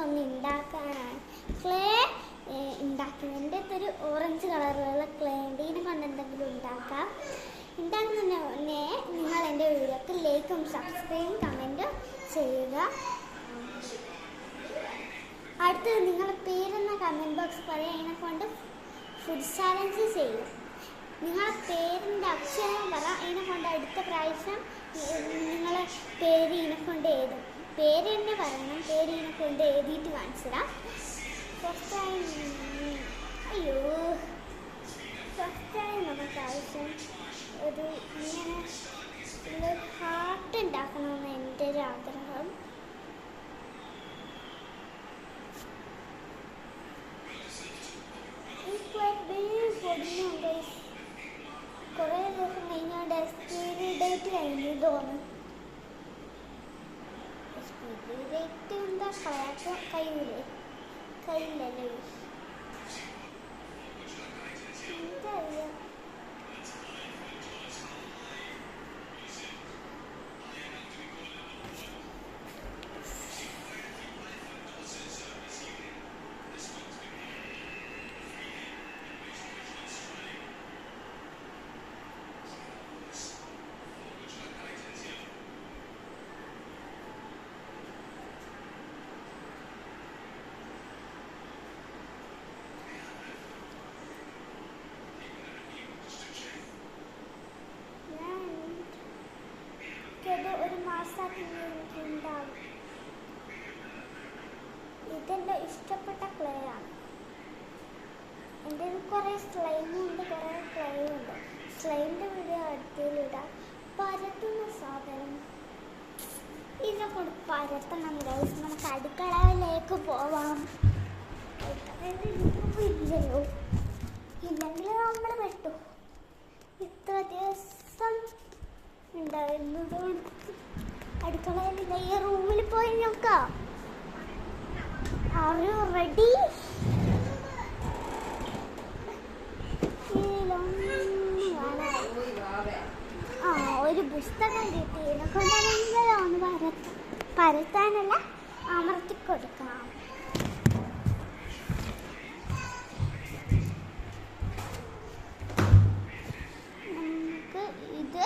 ഒന്ന് ഉണ്ടാക്കാനാണ്. ക്ലേ ഉണ്ടാക്കുന്നത്. എൻ്റെ അടുത്തൊരു ഓറഞ്ച് കളറിലുള്ള ക്ലേ ഉണ്ട്. ഇതിനെ കൊണ്ട് എന്തെങ്കിലും ഉണ്ടാക്കാം. ഉണ്ടാക്കുന്നതിന് മുന്നേ നിങ്ങൾ എൻ്റെ വീഡിയോക്ക് ലൈക്കും സബ്സ്ക്രൈബും കമൻറ്റും ചെയ്യുക. അടുത്തത് നിങ്ങളുടെ പേരെന്ന കമൻറ്റ് ബോക്സ് പറയാം. ഇതിനെ കൊണ്ട് ഫുഡ് ചാലഞ്ച് ചെയ്യും. നിങ്ങളുടെ പേരിൻ്റെ അക്ഷരം പറ. ഇതിനെ കൊണ്ട് അടുത്ത പ്രാവശ്യം നിങ്ങളെ പേര് ഇതിനെ കൊണ്ട് എഴുതും. പേര് തന്നെ പറയണം. പേര് ഇതിനെ കൊണ്ട് എഴുതിയിട്ട് കാണിച്ചു തരാം. ഫസ്റ്റ് ടൈം നമുക്ക് ആവശ്യം ഒരു ഇങ്ങനെ ഒരു ഹാർട്ട് ഉണ്ടാക്കണമെന്ന് എൻ്റെ ഒരു ആഗ്രഹം. കുറേ ദിവസം കഴിഞ്ഞാൽ എക്സ്പയറി ഡേറ്റ് കഴിഞ്ഞു തോന്നും. എക്സ്പയറി ഡേറ്റ് എന്താ കഴിയില്ലേ? കഴിയില്ലല്ലേ? എന്താ അറിയാം. ഒരു മാസമായിട്ടുണ്ടാവും. ഇതെൻ്റെ ഇഷ്ടപ്പെട്ട ക്ലേ ആണ്. എൻ്റെ കുറേ സ്ലൈമും ഉണ്ട്, കുറേ ക്ലേയും ഉണ്ട്. സ്ലൈമിൻ്റെ വീഡിയോ അടുത്തയിലിടാം. പരത്തുന്ന സാധനം ഇതിനെ കൊണ്ട് പരത്തണം ഗൈസ്. നമുക്ക് അടുക്കളയിലേക്ക് പോവാം. ഇല്ലല്ലോ, ഇല്ലെങ്കിൽ നമ്മൾ പെട്ടു. ഇത്ര ദിവസം ഉണ്ടായിരുന്നത് അടുക്കളയിൽ ഈ റൂമിൽ പോയി നോക്കാം. Are you ready? ഒരു പുസ്തകം കിട്ടി. ഇതിനെക്കൊണ്ടെങ്കിലും ഒന്ന് പരത്താനല്ല, അമർത്തി കൊടുക്കാം. നമുക്ക് ഇത്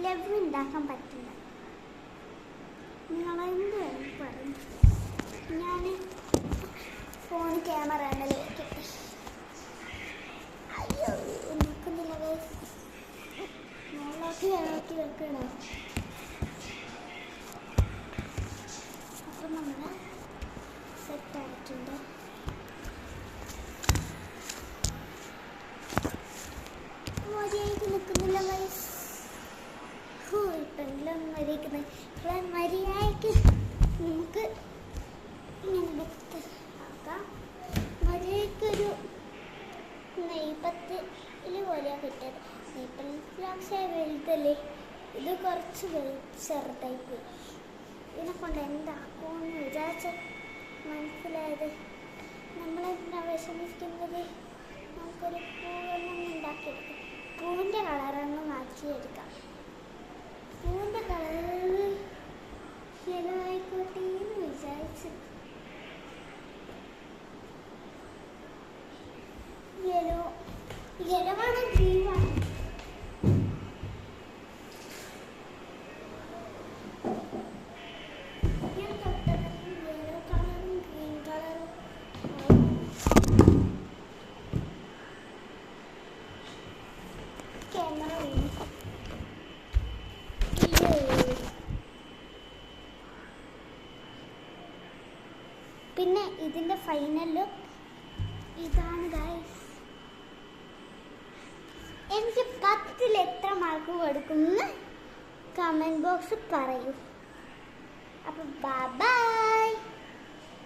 ലവ് ഉണ്ടാക്കാൻ പറ്റില്ല. നിങ്ങളെന്ത് വേണം പറയും. ഞാൻ ഫോൺ ക്യാമറ വെക്കട്ടെ. അയ്യോ നിൽക്കുന്നില്ല. ഇളക്കി വെക്കണോ? അപ്പം നമ്മൾ സെറ്റായിട്ടുണ്ട്. മര്യാദയ്ക്ക് നിൽക്കുന്നില്ല ഗൈസ്. ഇപ്പെല്ലാം മര്യാദയ്ക്ക് നമുക്ക് ഇങ്ങനെ ആക്കാം. മര്യാദയ്ക്കൊരു നെയ്പത്തിൽ പോലെയാണ് കിട്ടിയത്. നെയ്പ്പൽ പക്ഷേ വലുതല്ലേ, ഇത് കുറച്ച് ചെറുതായി പോയി. ഇതിനെ കൊണ്ട് എന്താക്കുമെന്ന് വിചാരിച്ച് മനസ്സിലായത്. നമ്മളെന്താ വിഷമിക്കുന്നത്? നമുക്കൊരു പൂവൊന്നും ഉണ്ടാക്കിയെടുക്കാം. പൂവിൻ്റെ കളറൊന്ന് മാറ്റിയെടുക്കാം. പൂവിൻ്റെ കളറ് യെല്ലോ ആയിക്കോട്ടെ എന്ന് വിചാരിച്ച്. യെല്ലോ ആണ്, ഗ്രീനാണ്. ഞാൻ തൊട്ടത് യെല്ലോ കളറും ഗ്രീൻ കളറും. ക്യാമറ പിന്നെ ഇതിൻ്റെ ഫൈനൽ ലുക്ക് ഇതാണ് ഗൈസ്. എനിക്ക് 10ൽ എത്ര മാർക്ക് കൊടുക്കുമെന്ന് കമൻറ്റ് ബോക്സ് പറയൂ. അപ്പോൾ ബൈ.